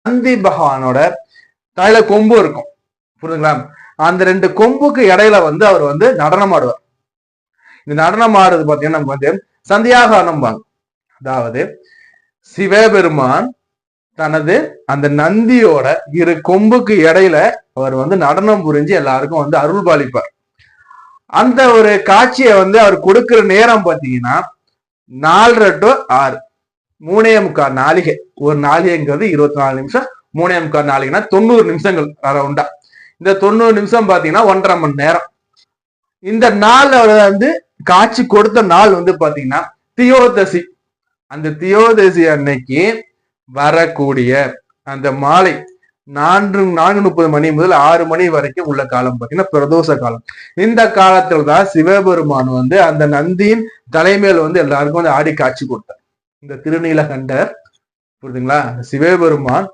நந்தி பகவானோட தலையில கொம்பு இருக்கும், புரியுதுங்களா? அந்த 2 கொம்புக்கு இடையில வந்து அவர் வந்து நடனம் ஆடுவார். இந்த நடனம் ஆடுறது பாத்தீங்கன்னா நமக்கு வந்து சந்தியாகானம். அதாவது சிவபெருமான் தனது அந்த நந்தியோட 2 கொம்புக்கு இடையில அவர் வந்து நடனம் புரிஞ்சு எல்லாருக்கும் வந்து அருள் பாலிப்பார். அந்த ஒரு காட்சியை வந்து அவர் கொடுக்கிற நேரம் பாத்தீங்கன்னா 4:30 to 6, 3:45 நாளிகை. ஒரு நாளிகைங்கிறது 24 நிமிஷம், 3:45 நாளிகைனா 90 நிமிஷங்கள் ரவுண்டா. இந்த 90 நிமிஷம் பாத்தீங்கன்னா 1.5 மணி நேரம். இந்த நாள் வந்து காட்சி கொடுத்த நாள் வந்து பாத்தீங்கன்னா தியோதசி. அந்த தியோதசி அன்னைக்கு வரக்கூடிய அந்த மாலை 4:30 மணி முதல் 6 மணி வரைக்கும் உள்ள காலம் பாத்தீங்கன்னா பிரதோஷ காலம். இந்த காலத்துல தான் சிவபெருமான் வந்து அந்த நந்தியின் தலைமையில் வந்து எல்லாருக்கும் வந்து ஆடி காட்சி கொடுத்தார். இந்த திருநீலகண்டர், புரியுதுங்களா? சிவபெருமான்